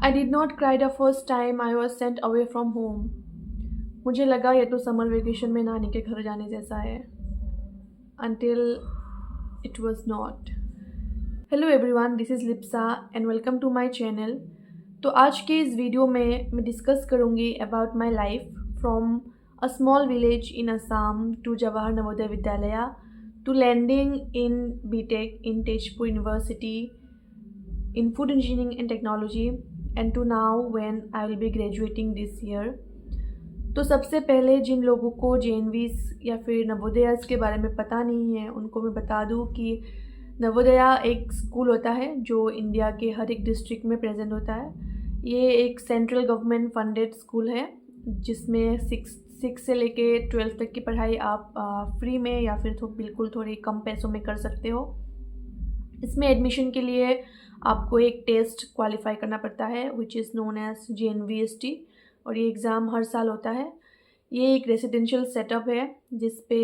I did not cry the first time I was sent away from home. मुझे लगा ये तो summer vacation में नानी के घर जाने जैसा है. Until it was not. Hello everyone, this is Lipsa and welcome to my channel. तो आज के इस वीडियो में मैं डिस्कस करूँगी about my life from a small village in Assam to Jawahar Navodaya Vidyalaya to landing in BTech in Tezpur university in food engineering and technology and to now when I will be graduating this year. तो सबसे पहले जिन लोगों को जेएनवीज या फिर नवोदयास के बारे में पता नहीं है उनको मैं बता दूं कि नवोदया एक स्कूल होता है जो इंडिया के हर एक डिस्ट्रिक्ट में प्रेजेंट होता है. ये एक सेंट्रल गवर्नमेंट फंडेड स्कूल है जिसमें सिक्स से लेके 12 तक की पढ़ाई आप फ्री में या फिर बिल्कुल थोड़ी कम पैसों में कर सकते हो. इसमें एडमिशन के लिए आपको एक टेस्ट क्वालिफाई करना पड़ता है which is known as JNVST और ये एग्ज़ाम हर साल होता है. ये एक रेसिडेंशियल सेटअप है जिस पे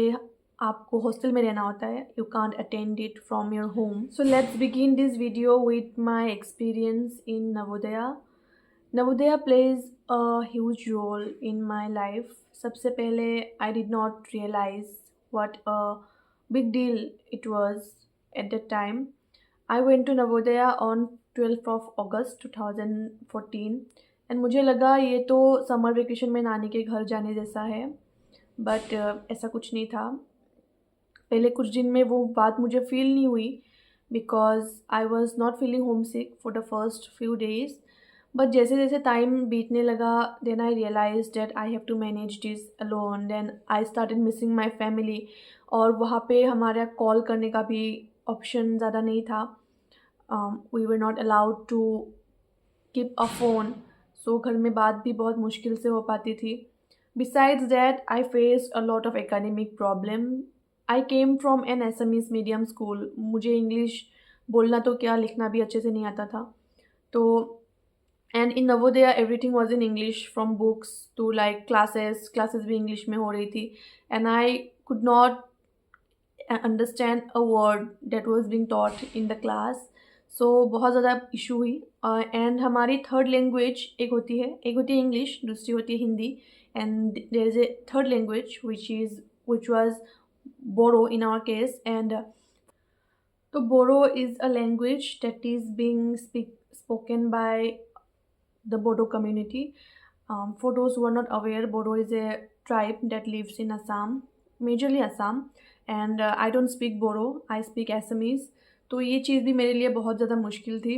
आपको हॉस्टल में रहना होता है. You can't attend it from your home. So let's begin this video with my experience in Navodaya. Navodaya plays a huge role in my life. सबसे पहले I did not realize what a big deal it was at that time. I went to Navodaya on 12th of August 2014 and मुझे लगा ये तो summer vacation में नानी के घर जाने जैसा है. बट ऐसा कुछ नहीं था. पहले कुछ दिन में वो बात मुझे फील नहीं हुई because I was not feeling homesick for the first few days. But जैसे जैसे टाइम बीतने लगा then I realize that I have to manage this alone. Then I started missing my family और वहाँ पे हमारा कॉल करने का भी ऑप्शन ज़्यादा नहीं था. We were not allowed to keep a phone. So घर में बात भी बहुत मुश्किल से हो पाती थी. Besides that I faced a lot of academic problem. I came from an Assamese medium school. मुझे इंग्लिश बोलना तो क्या लिखना भी अच्छे से नहीं आता था. तो and in Navodaya everything was in English from books to like classes भी इंग्लिश में हो रही थी and I could not understand a word that was being taught in the class. So बहुत ज़्यादा इशू हुई. एंड हमारी थर्ड लैंग्वेज एक होती है इंग्लिश, दूसरी होती है Hindi and there is a third language which was Boro in our case. And तो Boro is a language that is being spoken by the Bodo community. For those who are not aware, Bodo is a tribe that lives in Assam, majorly Assam, and I don't speak Bodo, I speak Assamese. तो ये चीज़ भी मेरे लिए बहुत ज़्यादा मुश्किल थी.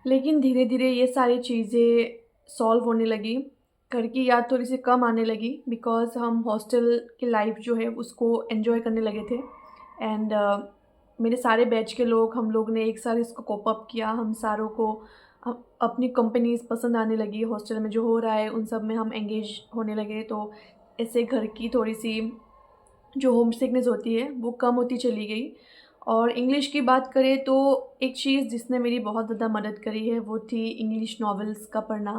लेकिन धीरे धीरे ये सारी चीज़ें सॉल्व होने लगी. घर की याद थोड़ी सी कम आने लगी बिकॉज हम हॉस्टल की लाइफ जो है उसको एन्जॉय करने लगे थे. एंड मेरे सारे बैच के लोग, हम लोग ने एक साथ इसको कोप अप किया. हम सारों को अपनी कंपनीज पसंद आने लगी. हॉस्टल में जो हो रहा है उन सब में हम एंगेज होने लगे. तो ऐसे घर की थोड़ी सी जो होम सिकनेस होती है वो कम होती चली गई. और इंग्लिश की बात करें तो एक चीज़ जिसने मेरी बहुत ज़्यादा मदद करी है वो थी इंग्लिश नॉवेल्स का पढ़ना.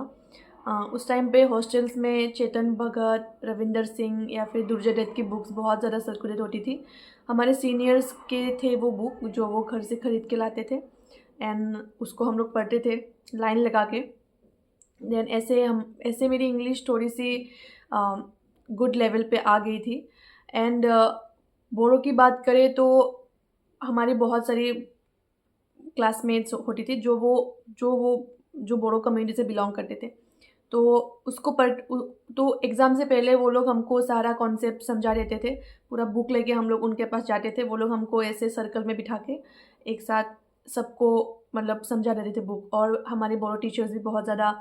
उस टाइम पे हॉस्टल्स में चेतन भगत, रविंदर सिंह या फिर दुर्जय दत्त की बुक्स बहुत ज़्यादा सर्कुलेट होती थी. हमारे सीनियर्स के थे वो बुक जो वो घर से ख़रीद के लाते थे एंड उसको हम लोग पढ़ते थे लाइन लगा के. देन ऐसे मेरी इंग्लिश थोड़ी सी गुड लेवल पे आ गई थी. एंड बोरो की बात करें तो हमारी बहुत सारी क्लासमेट्स होती थी जो बोरो कम्युनिटी से बिलोंग करते थे. तो तो एग्ज़ाम से पहले वो लोग हमको सारा कॉन्सेप्ट समझा देते थे. पूरा बुक लेके हम लोग उनके पास जाते थे. वो लोग हमको ऐसे सर्कल में बिठा के एक साथ सबको मतलब समझा देते थे बुक. और हमारे बोरो टीचर्स भी बहुत ज़्यादा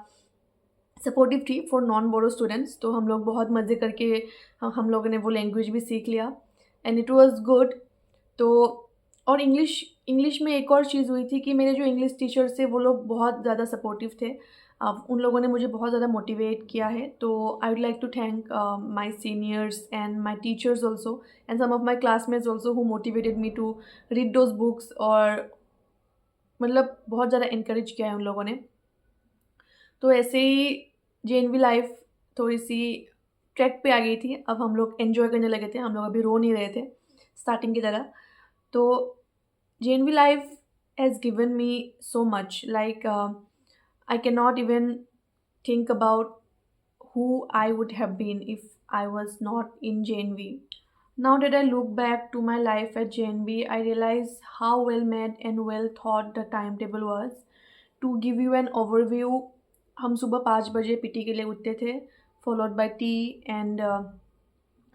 सपोर्टिव थी फॉर नॉन बोरो स्टूडेंट्स. तो हम लोग बहुत मज़े करके हम लोगों ने वो लैंग्वेज भी सीख लिया एंड इट वाज गुड. तो और इंग्लिश में एक और चीज़ हुई थी कि मेरे जो इंग्लिश टीचर्स थे वो लोग बहुत ज़्यादा सपोर्टिव थे. उन लोगों ने मुझे बहुत ज़्यादा मोटिवेट किया है. तो I would like to thank my seniors and my teachers also and some of my classmates also who motivated me to read those books. और मतलब बहुत ज़्यादा इनकरेज किया है उन लोगों ने. तो ऐसे ही JNV लाइफ थोड़ी सी ट्रैक पे आ गई थी. अब हम लोग एन्जॉय करने लगे थे. हम लोग अभी रो नहीं रहे थे स्टार्टिंग की तरह. तो JNV life has given me so much. Like I cannot even think about who I would have been if I was not in JNV. Now that I look back to my life at JNB, I realize how well made and well thought the timetable was. To give you an overview, हम सुबह 5 बजे PT के लिए उठते थे, followed by T and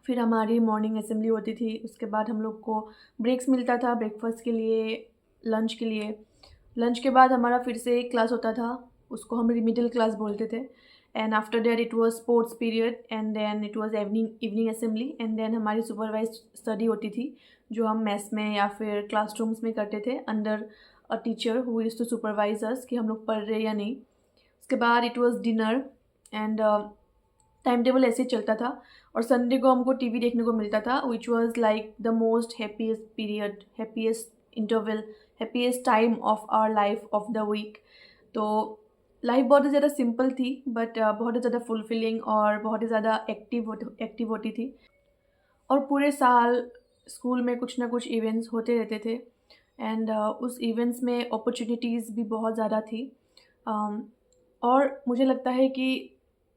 फिर हमारी morning assembly होती थी. उसके बाद हम लोग को ब्रेक्स मिलता था ब्रेकफास्ट के लिए, लंच के लिए. लंच के बाद हमारा फिर से एक क्लास होता था, उसको हम रिमिडल क्लास बोलते थे. And after that it was sports period and then it was evening assembly and then हमारी सुपरवाइज स्टडी होती थी जो हम मेस में या फिर क्लासरूम्स में करते थे under a teacher who is to supervise us कि हम लोग पढ़ रहे या नहीं. उसके बाद it was dinner and time table ऐसे ही चलता था. और संडे को हमको टीवी देखने को मिलता था which was like the most happiest period, happiest interval, happiest time of our life of the week. तो लाइफ बहुत ही ज़्यादा सिंपल थी बट बहुत ही ज़्यादा फुलफिलिंग और बहुत ही ज़्यादा एक्टिव होती थी. और पूरे साल स्कूल में कुछ ना कुछ इवेंट्स होते रहते थे एंड उस इवेंट्स में अपॉर्चुनिटीज़ भी बहुत ज़्यादा थी. और मुझे लगता है कि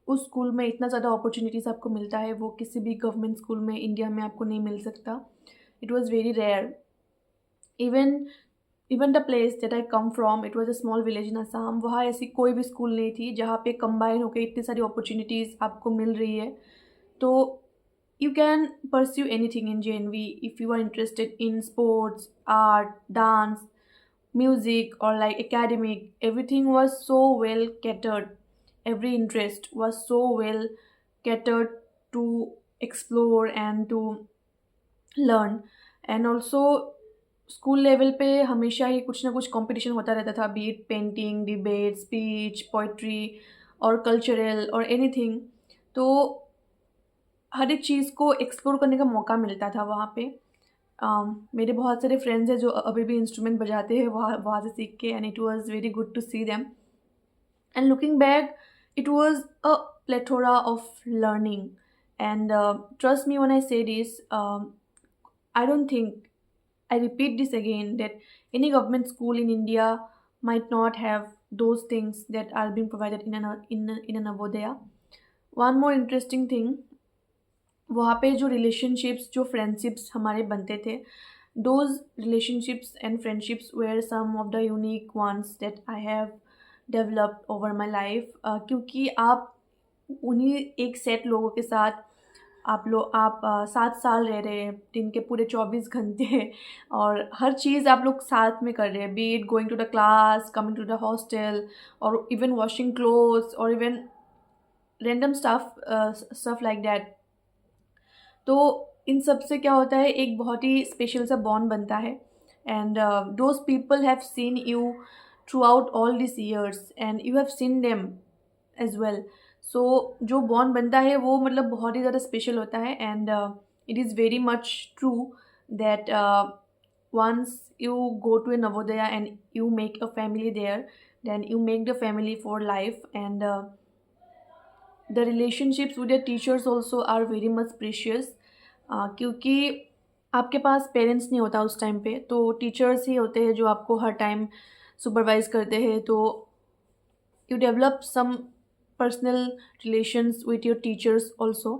उस स्कूल में इतना ज़्यादा अपॉर्चुनिटीज़ आपको मिलता है वो किसी भी गवर्नमेंट स्कूल में इंडिया में आपको नहीं मिल सकता. It was very rare. Even the place that I come from, it was a small village in Assam. वहाँ ऐसी कोई भी स्कूल नहीं थी जहाँ पे कंबाइन होकर इतनी सारी अपॉर्चुनिटीज़ आपको मिल रही है. तो you can pursue anything in JNV if you are interested in sports, art, dance, music, or like academic. Everything was so well catered. Every interest was so well catered to explore and to learn. And also school level पे हमेशा ही कुछ ना कुछ competition होता रहता था, B it painting, debate, speech, poetry और cultural और एनीथिंग. तो हर एक चीज़ को एक्सप्लोर करने का मौका मिलता था वहाँ पे. मेरे बहुत सारे फ्रेंड्स हैं जो अभी भी इंस्ट्रूमेंट बजाते हैं वहाँ से सीख के and it was very good to see them. And looking back it was a plethora of learning and trust me when I say this, I don't think, I repeat this again, that any government school in India might not have those things that are being provided in a Navodaya. One more interesting thing, वहाँ पे जो relationships, जो friendships हमारे बनते थे, those relationships and friendships were some of the unique ones that I have developed over my life. क्योंकि आप उन्हीं एक सेट लोगों के साथ आप 7 साल रह रहे हैं, दिन के पूरे 24 घंटे और हर चीज़ आप लोग साथ में कर रहे हैं, be it going to the class, coming to the hostel और इवन वॉशिंग क्लोथ्स और even random stuff like that. तो इन सब से क्या होता है, एक बहुत ही स्पेशल सा बॉन्ड बनता है and those people have seen you throughout all this years and you have seen them as well. So जो बॉन्ड बनता है वो मतलब बहुत ही ज़्यादा स्पेशल होता है and it is very much true that once you go to a Navodaya and you make a family there, then you make the family for life. And the relationships with the teachers also are very much precious. क्योंकि आपके पास parents नहीं होता उस time पे, तो teachers ही होते हैं जो आपको हर टाइम सुपरवाइज करते हैं. तो you develop some personal relations with your teachers also.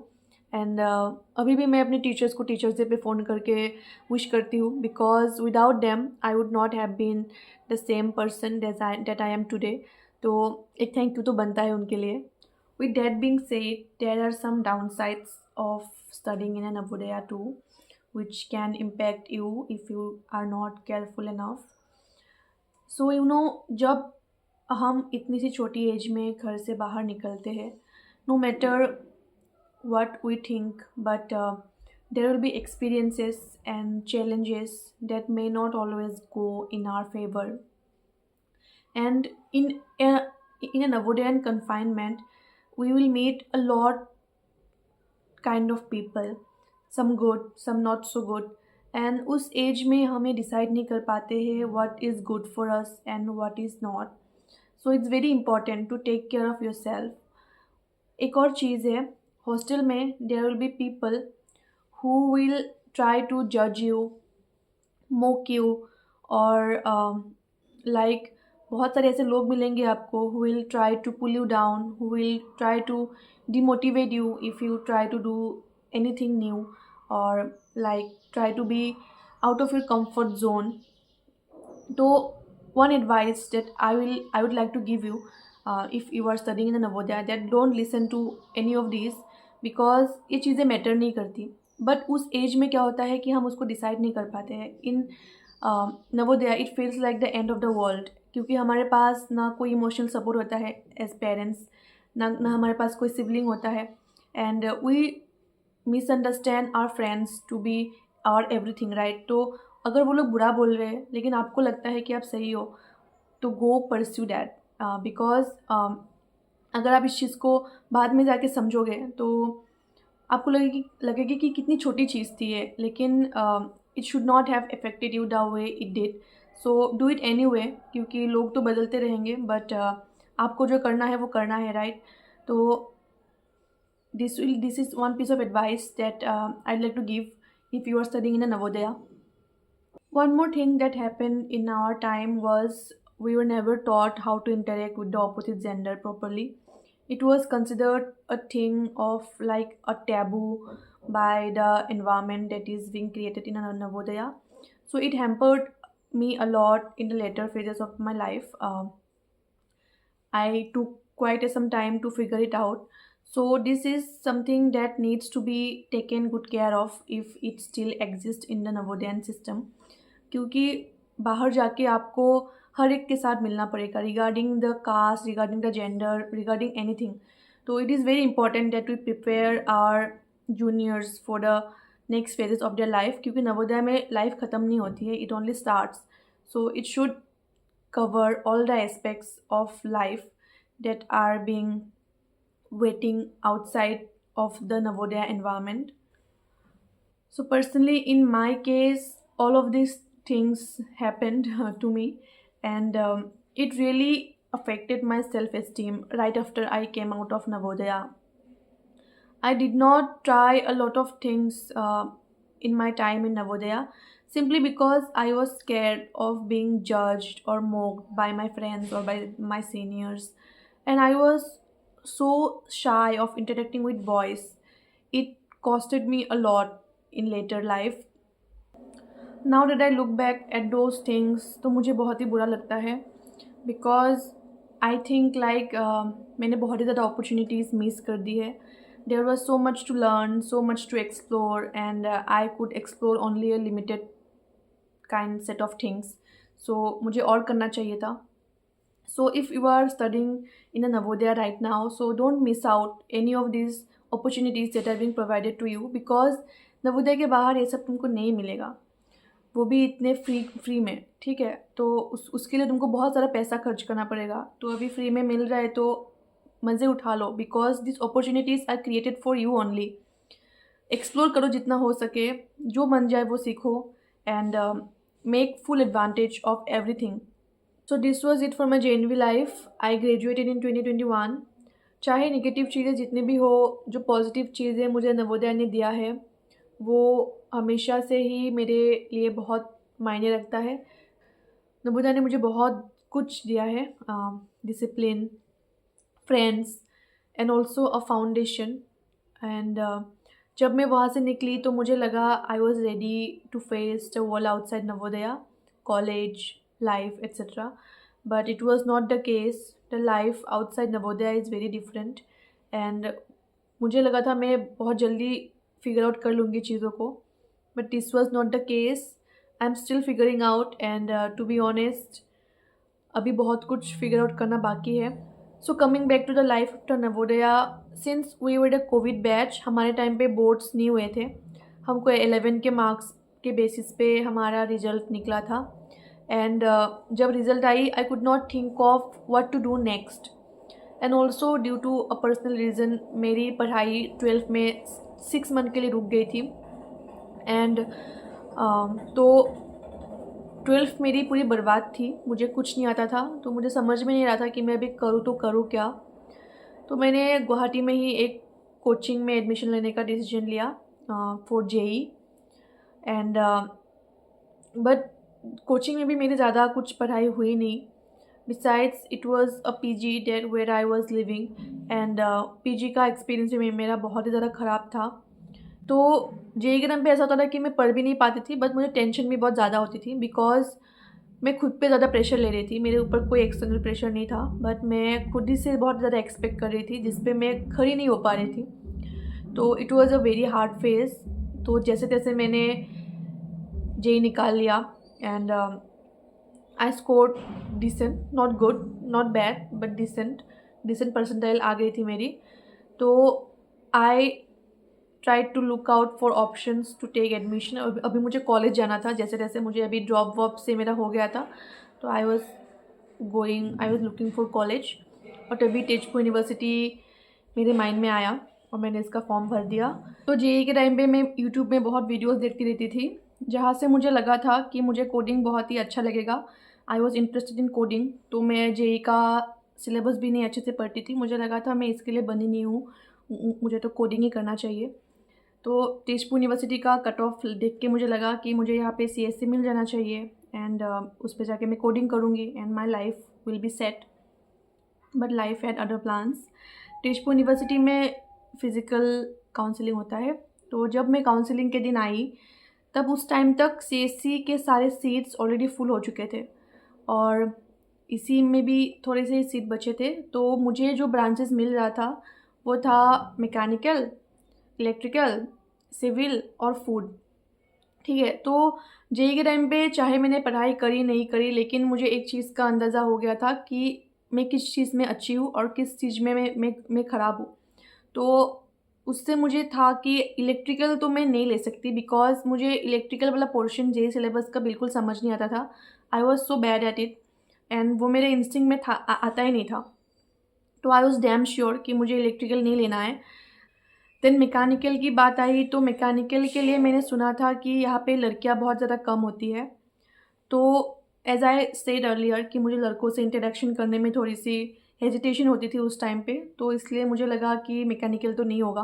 And अभी भी मैं अपने टीचर्स को टीचर्स डे पे फ़ोन करके विश करती हूँ because without them I would not have been the same person that I am today. तो एक थैंक यू तो बनता है उनके लिए. With that being said, there are some downsides of studying in an Navodaya too, which can impact you if you are not careful enough. So you know, जब हम इतनी सी छोटी एज में घर से बाहर निकलते हैं, no matter what we think, but there will be experiences and challenges that may not always go in our favor. And in a Navodayan confinement, we will meet a lot kind of people, some good, some not so good. And उस as में हमें decide नहीं कर पाते हैं what is good for us and what is not. So it's very important to take care of yourself. एक और चीज़ है, हॉस्टल में there will be people who will try to judge you, mock you, or like बहुत सारे ऐसे लोग मिलेंगे आपको who will try to pull you down, who will try to demotivate you if you try to do anything new, or like try to be out of your comfort zone. तो one advice that I would like to give you, if you are studying in the Navodaya, that don't listen to any of these, because ये चीज़ें matter नहीं करती. But उस as में क्या होता है कि हम उसको डिसाइड नहीं कर पाते हैं. In Navodaya it feels like the end of the world, क्योंकि हमारे पास ना कोई इमोशनल सपोर्ट होता है एज पेरेंट्स, ना हमारे पास कोई सिबलिंग होता है, and we misunderstand our friends to be our everything, right. तो अगर वो लोग बुरा बोल रहे हैं लेकिन आपको लगता है कि आप सही हो, तो गो परस्यू दैट, बिकॉज अगर आप इस चीज़ को बाद में जाके समझोगे तो आपको लगेगी कि कितनी छोटी चीज़ थी ये, लेकिन it should not have affected you the way it did. So do it any way, क्योंकि लोग तो बदलते रहेंगे, बट आपको जो करना है वो करना है, राइट. तो this is one piece of advice that I'd like to give if you are studying in a Navodaya. One more thing that happened in our time was we were never taught how to interact with the opposite gender properly. It was considered a thing of like a taboo by the environment that is being created in a Navodaya. So it hampered me a lot in the later phases of my life. I took quite some time to figure it out. So this is something that needs to be taken good care of if it still exists in the Navodayan system. क्योंकि बाहर जाके आपको हर एक के साथ मिलना पड़ेगा regarding the caste, regarding the gender, regarding anything. तो it is very important that we prepare our juniors for the next phases of their life, क्योंकि नवोदय में लाइफ ख़त्म नहीं होती है, it only starts. So it should cover all the aspects of life that are being waiting outside of the Navodaya environment. So personally, in my case, all of these things happened to me, and it really affected my self-esteem right after I came out of Navodaya. I did not try a lot of things in my time in Navodaya, simply because I was scared of being judged or mocked by my friends or by my seniors. And I was so shy of interacting with boys. It costed me a lot in later life. Now that I look back at those things, तो मुझे बहुत ही बुरा लगता है, because I think like मैंने बहुत ही ज़्यादा opportunities miss कर दी है. There was so much to learn, so much to explore, and I could explore only a limited kind set of things. So मुझे और करना चाहिए था. So if you are studying in a Navodaya right now, so don't miss out any of these opportunities that are being provided to you, because Navodaya के बाहर ये सब तुमको नहीं मिलेगा, वो भी इतने फ्री में, ठीक है. तो उसके लिए तुमको बहुत सारा पैसा खर्च करना पड़ेगा. तो अभी फ्री में मिल रहा है तो मज़े उठा लो, because this opportunities are created for you only. Explore करो जितना हो सके, जो मन जाए वो सीखो, and make full advantage of everything. So this was it for my JNV life. I graduated in 2021. चाहे नेगेटिव चीज़ें जितनी भी हो, जो पॉजिटिव चीज़ें मुझे नवोदय ने दिया है वो हमेशा से ही मेरे लिए बहुत मायने रखता है. नवोदय ने मुझे बहुत कुछ दिया है, discipline, friends, and also a foundation. And जब मैं वहाँ से निकली तो मुझे लगा I was ready to face the world outside Navodaya, college life etcetera. But it was not the case. The life outside Navodaya is very different, and मुझे लगा था मैं बहुत जल्दी फिगर आउट कर लूँगी चीज़ों को, but this was not the case. I am still figuring out, and to be honest अभी बहुत कुछ फिगर आउट करना बाकी है. So coming back to the life after Navodaya, since we were the covid batch, हमारे टाइम पे boards नहीं हुए थे. हमको 11 के मार्क्स के बेसिस पे हमारा रिज़ल्ट निकला था, एंड जब रिज़ल्ट आई I could not think of what to do next. And also due to a personal reason मेरी पढ़ाई 12th में 6 मंथ के लिए रुक गई थी. एंड तो 12th मेरी पूरी बर्बाद थी, मुझे कुछ नहीं आता था. तो मुझे समझ में नहीं रहा था कि मैं अभी करूँ तो करूँ क्या. तो मैंने गुवाहाटी में ही एक कोचिंग में एडमिशन लेने का डिसीजन लिया for JEE. And but coaching में भी मेरी ज़्यादा कुछ पढ़ाई हुई नहीं, besides it was a PG that where I was living, and PG का एक्सपीरियंस भी मेरा बहुत ही ज़्यादा ख़राब था। तो जेईई एग्जाम पे ऐसा होता था कि मैं पढ़ भी नहीं पाती थी, बट मुझे टेंशन भी बहुत ज़्यादा होती थी बिकॉज़ मैं खुद पे ज़्यादा प्रेशर ले रही थी। मेरे ऊपर कोई एक्सटर्नल प्रेशर नहीं था, बट मैं खुद ही से बहुत ज़्यादा एक्सपेक्ट कर रही थी जिस पे मैं खड़ी नहीं हो पा रही थी। तो it was a very hard phase. तो जैसे तैसे मैंने जेईई निकाल लिया, and I scored decent, not good not bad but decent percentile आ गई थी मेरी। तो I try to look out for options to take admission. अभी मुझे कॉलेज जाना था, जैसे तैसे मुझे अभी ड्रॉप वॉप से मेरा हो गया था, तो I was looking for college. और तभी तेजपुर यूनिवर्सिटी मेरे माइंड में आया और मैंने इसका फॉर्म भर दिया। तो जेईई के टाइम पे मैं यूट्यूब में बहुत वीडियोस देखती रहती थी, जहाँ से मुझे लगा था कि मुझे कोडिंग बहुत ही अच्छा लगेगा। I was interested in coding. तो मैं जेईई का सिलेबस भी नहीं अच्छे से पढ़ती थी, मुझे लगा था मैं इसके लिए बनी नहीं हूँ, मुझे तो कोडिंग ही करना चाहिए। तो तेजपुर यूनिवर्सिटी का कट ऑफ देख के मुझे लगा कि मुझे यहाँ पे सीएससी मिल जाना चाहिए, एंड उस पर जाके मैं कोडिंग करूँगी and my life will be set. But life had other plans. Tezpur university में फ़िज़िकल काउंसलिंग होता है, तो जब मैं काउंसलिंग के दिन आई तब उस टाइम तक सीएससी के सारे सीट्स ऑलरेडी फुल हो चुके थे, और इसी में भी थोड़े से सीट बचे थे। तो मुझे जो ब्रांचेस मिल रहा था वो था मैकेनिकल, इलेक्ट्रिकल, सिविल और फूड। ठीक है, तो जेईई के टाइम पे चाहे मैंने पढ़ाई करी नहीं करी, लेकिन मुझे एक चीज़ का अंदाज़ा हो गया था कि मैं किस चीज़ में अच्छी हूँ और किस चीज़ में मैं ख़राब हूँ। तो उससे मुझे था कि इलेक्ट्रिकल तो मैं नहीं ले सकती, बिकॉज़ मुझे इलेक्ट्रिकल वाला पोर्शन जेईई सिलेबस का बिल्कुल समझ नहीं आता था। I was so bad at it, and वो मेरे इंस्टिंक्ट में था, आता ही नहीं था। तो आई वॉज डैम श्योर कि मुझे इलेक्ट्रिकल नहीं लेना है। देन मैकेनिकल की बात आई, तो मैकेनिकल के लिए मैंने सुना था कि यहाँ पे लड़कियाँ बहुत ज़्यादा कम होती है। तो एज आई सेड अर्लियर कि मुझे लड़कों से इंटरेक्शन करने में थोड़ी सी हेजिटेशन होती थी उस टाइम पे, तो इसलिए मुझे लगा कि मैकेनिकल तो नहीं होगा।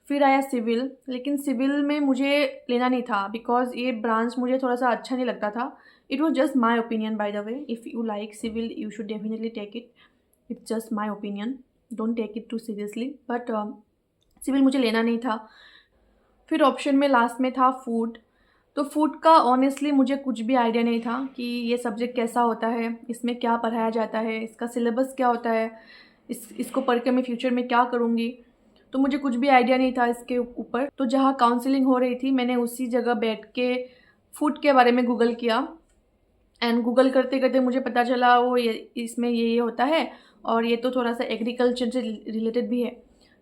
फिर आया सिविल, लेकिन सिविल में मुझे लेना नहीं था बिकॉज ये ब्रांच मुझे थोड़ा सा अच्छा नहीं लगता था। It was just my opinion by the way. If you like civil you should definitely take it, it's just my opinion, don't take it too seriously. But civil मुझे लेना नहीं था। फिर ऑप्शन में लास्ट में था फूड। तो food का ऑनेस्टली मुझे कुछ भी आइडिया नहीं था कि ये सब्जेक्ट कैसा होता है, इसमें क्या पढ़ाया जाता है, इसका सिलेबस क्या होता है, इसको पढ़ के मैं फ्यूचर में क्या करूँगी। तो मुझे कुछ भी आइडिया नहीं था इसके ऊपर। तो जहाँ काउंसलिंग हो रही थी मैंने उसी जगह बैठ के फूड के बारे में गूगल किया, एंड गूगल करते करते मुझे पता चला वो इसमें ये होता है, और ये तो थोड़ा सा एग्रीकल्चर से रिलेटेड भी है।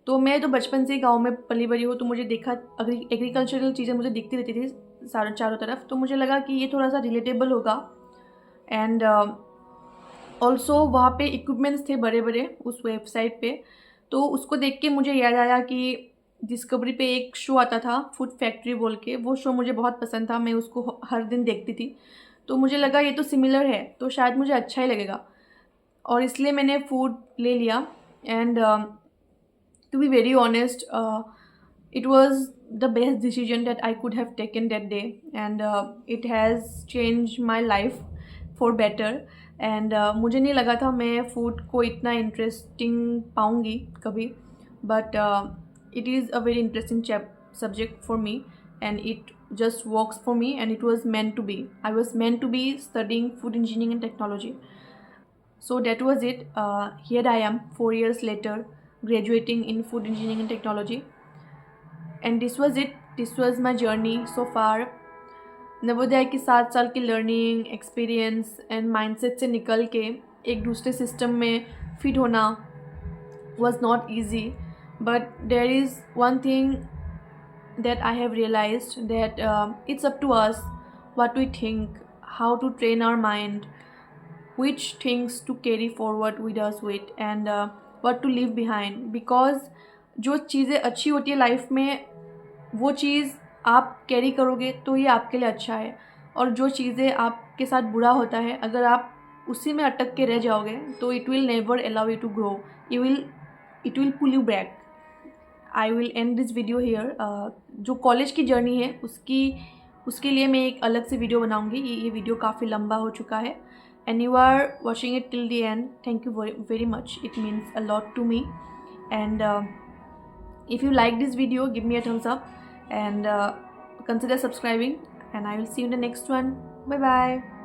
तो मैं तो बचपन से ही गांव में पली बड़ी हूँ, तो मुझे देखा एग्रीकल्चरल चीज़ें मुझे दिखती रहती थी चारों तरफ, तो मुझे लगा कि ये थोड़ा सा रिलेटेबल होगा। एंड ऑल्सो वहाँ पे इक्विपमेंट्स थे बड़े बड़े उस वेबसाइट पे, तो उसको देख के मुझे याद आया कि डिस्कवरी पे एक शो आता था फूड फैक्ट्री बोल के, वो शो मुझे बहुत पसंद था, मैं उसको हर दिन देखती थी। तो मुझे लगा ये तो सिमिलर है, तो शायद मुझे अच्छा ही लगेगा, और इसलिए मैंने फूड ले लिया। And to be very honest, it was the best decision that I could have taken that day, and it has changed my life for better. And मुझे नहीं लगा था मैं फूड को इतना इंटरेस्टिंग पाऊँगी कभी, but it is a very interesting subject for me, and it just works for me, and it was meant to be. I was meant to be studying food engineering and technology. So that was it. Here I am 4 years later, graduating in food engineering and technology, and this was it. This was my journey so far. Navodaya की 7 साल की learning, experience and mindset से निकल के एक दूसरे system में fit होना was not easy, but there is one thing that I have realized, that it's up to us what we think, how to train our mind, which things to carry forward with us with, and what to leave behind. Because जो चीज़ें अच्छी होती है life में, वो चीज़ आप carry करोगे तो ये आपके लिए अच्छा है, और जो चीज़ें आपके साथ बुरा होता है अगर आप उसी में अटक के रह जाओगे तो it will never allow you to grow, it will pull you back. I will end this video here. जो कॉलेज की जर्नी है उसके लिए मैं एक अलग से वीडियो बनाऊंगी। ये वीडियो काफ़ी लंबा हो चुका है, and you are watching it till the end, thank you very, very much. It means a lot to me. And if you like this video, give me a thumbs up and consider subscribing, and I will see you in the next one. Bye bye.